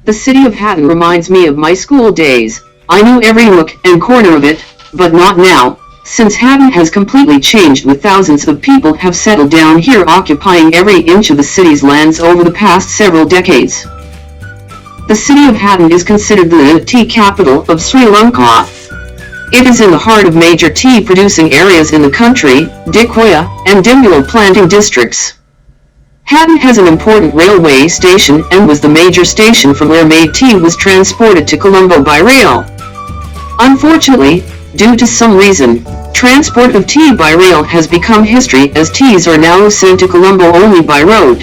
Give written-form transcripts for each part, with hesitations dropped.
The city of Hatton reminds me of my school days. I knew every nook and corner of it, but not now, since Hatton has completely changed with thousands of people have settled down here occupying every inch of the city's lands over the past several decades. The city of Hatton is considered the tea capital of Sri Lanka. It is in the heart of major tea-producing areas in the country, Dickoya and Dimbula planting districts. Hatton has an important railway station and was the major station from where made tea was transported to Colombo by rail. Unfortunately, due to some reason, transport of tea by rail has become history as teas are now sent to Colombo only by road.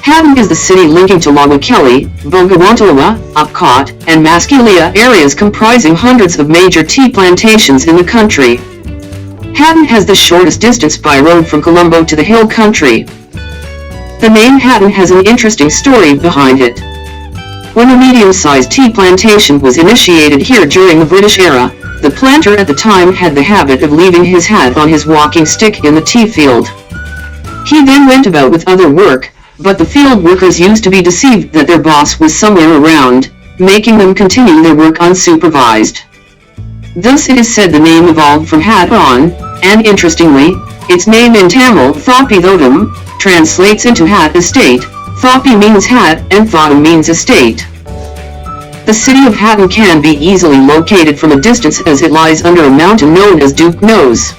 Hatton is the city linking Talawakelle, Bogawantalawa, Upcot and Maskeliya areas comprising hundreds of major tea plantations in the country. Hatton has the shortest distance by road from Colombo to the hill country. The name Hatton has an interesting story behind it. When a medium-sized tea plantation was initiated here during the British era, the planter at the time had the habit of leaving his hat on his walking stick in the tea field. He then went about with other work, but the field workers used to be deceived that their boss was somewhere around, making them continue their work unsupervised. Thus it is said the name evolved from hat on, and interestingly, its name in Tamil, Thoppi Thotam, translates into hat estate. Thoppi means hat and Thotam means estate. The city of Hatton can be easily located from a distance as it lies under a mountain known as Duke Nose.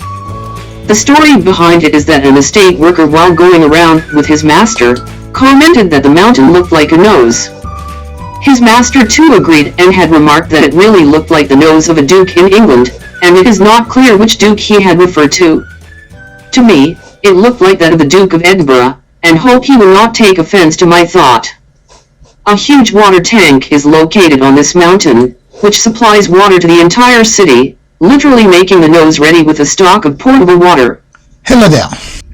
The story behind it is that an estate worker while going around with his master, commented that the mountain looked like a nose. His master too agreed and had remarked that it really looked like the nose of a duke in England, and it is not clear which duke he had referred to. To me, it looked like that of the Duke of Edinburgh, and hope he will not take offense to my thought. A huge water tank is located on this mountain, which supplies water to the entire city, literally making the nose ready with a stock of portable water. Hello there.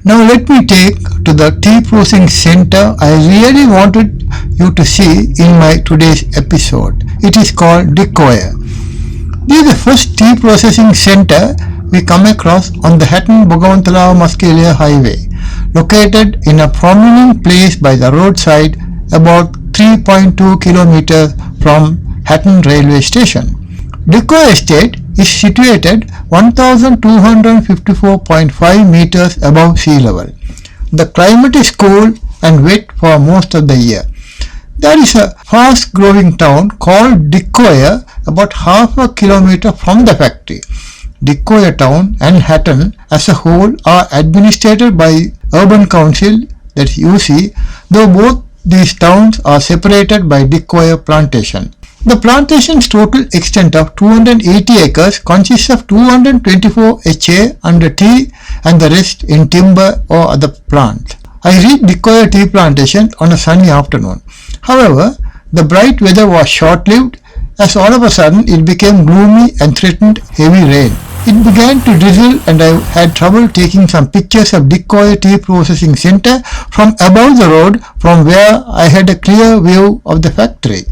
Now let me take to the tea processing center I really wanted you to see in my today's episode. It is called Dickoya. This is the first tea processing center we come across on the Hatton Bogawantalawa Maskeliya highway, located in a prominent place by the roadside about 3.2 kilometers from Hatton railway station. Dickoya estate is situated 1254.5 meters above sea level. The climate is cool and wet for most of the year. There is a fast growing town called Dickoya about half a kilometer from the factory. Dickoya town and Hatton as a whole are administered by urban council, that's UC, though both these towns are separated by Dickoya plantation. The plantation's total extent of 280 acres consists of 224 ha under tea and the rest in timber or other plants. I reached Dickoya tea plantation on a sunny afternoon. However, the bright weather was short-lived as all of a sudden it became gloomy and threatened heavy rain. It began to drizzle and I had trouble taking some pictures of Dickoya tea processing center from above the road from where I had a clear view of the factory.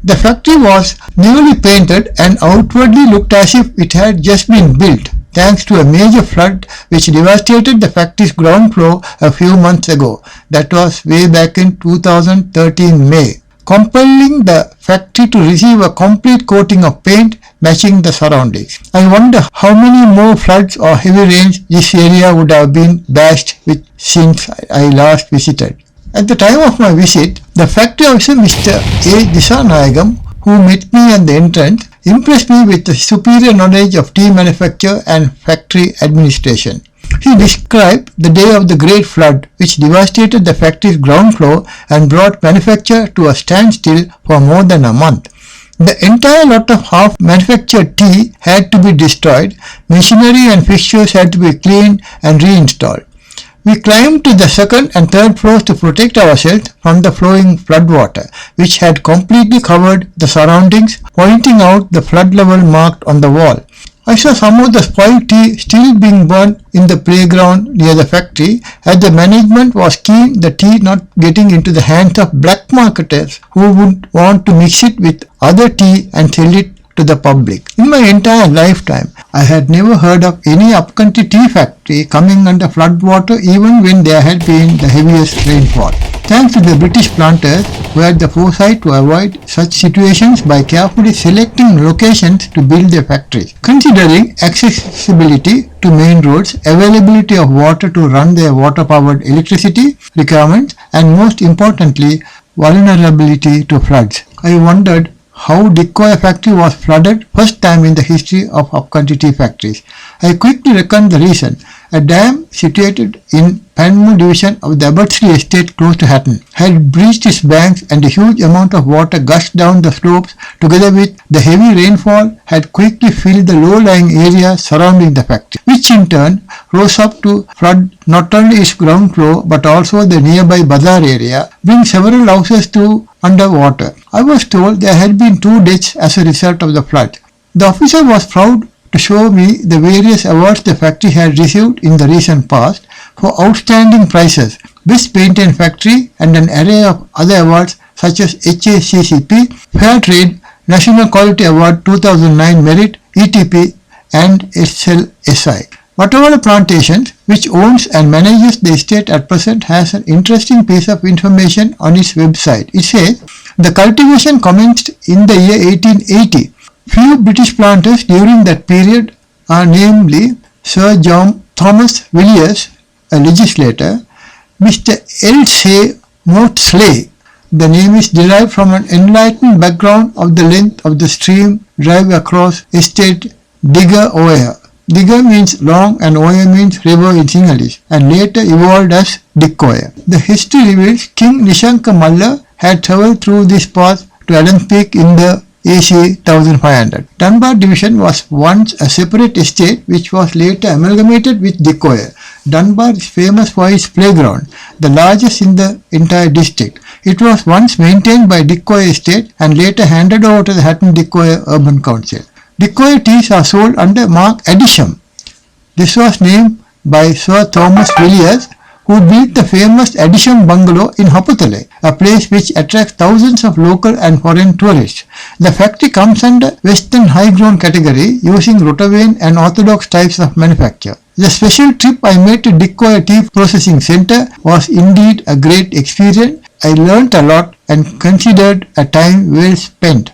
The factory was newly painted and outwardly looked as if it had just been built, thanks to a major flood which devastated the factory's ground floor a few months ago. That was way back in 2013 May, compelling the factory to receive a complete coating of paint matching the surroundings. I wonder how many more floods or heavy rains this area would have been bashed with since I last visited. At the time of my visit, the factory officer Mr. A. Disanayagam, who met me at the entrance, impressed me with the superior knowledge of tea manufacture and factory administration. He described the day of the great flood which devastated the factory's ground floor and brought manufacture to a standstill for more than a month. The entire lot of half-manufactured tea had to be destroyed, machinery and fixtures had to be cleaned and reinstalled. We climbed to the second and third floors to protect ourselves from the flowing floodwater, which had completely covered the surroundings, pointing out the flood level marked on the wall. I saw some of the spoiled tea still being burnt in the playground near the factory, as the management was keen the tea not getting into the hands of black marketers who would want to mix it with other tea and sell it to the public. In my entire lifetime, I had never heard of any upcountry tea factory coming under floodwater even when there had been the heaviest rainfall. Thanks to the British planters who had the foresight to avoid such situations by carefully selecting locations to build their factories. Considering accessibility to main roads, availability of water to run their water-powered electricity requirements, and most importantly, vulnerability to floods, I wondered how Dickoya factory was flooded first time in the history of upcountry tea factories. I quickly reckoned the reason. A dam situated in Panmure division of the Abbotsbury estate close to Hatton had breached its banks and a huge amount of water gushed down the slopes together with the heavy rainfall had quickly filled the low-lying area surrounding the factory, which in turn rose up to flood not only its ground floor but also the nearby bazaar area, bringing several houses to underwater. I was told there had been 2 deaths as a result of the flood. The officer was proud to show me the various awards the factory had received in the recent past for outstanding prizes, Best Painted Factory, and an array of other awards such as HACCP, Fair Trade, National Quality Award 2009 Merit, ETP, and SLSI. Whatever Plantations, which owns and manages the estate at present, has an interesting piece of information on its website. It says, the cultivation commenced in the year 1880. Few British planters during that period are namely Sir John Thomas Villiers, a legislator, Mr. L. Maudslay. The name is derived from an enlightened background of the length of the stream drive across estate Dickoya. Digga means long and Oya means river in Sinhalese and later evolved as Dickoya. The history reveals King Nishanka Malla had travelled through this path to Adams Peak in the AC 1500. Dunbar division was once a separate estate which was later amalgamated with Dickoya. Dunbar is famous for its playground, the largest in the entire district. It was once maintained by Dickoya estate and later handed over to the Hat and Dickoya Urban Council. Dickoya teas are sold under Mark Addisham. This was named by Sir Thomas Villiers, who built the famous Addisham bungalow in Hoputale, a place which attracts thousands of local and foreign tourists. The factory comes under Western high-grown category using Rotovane and orthodox types of manufacture. The special trip I made to Dickoya Tea Processing Centre was indeed a great experience. I learnt a lot and considered a time well spent.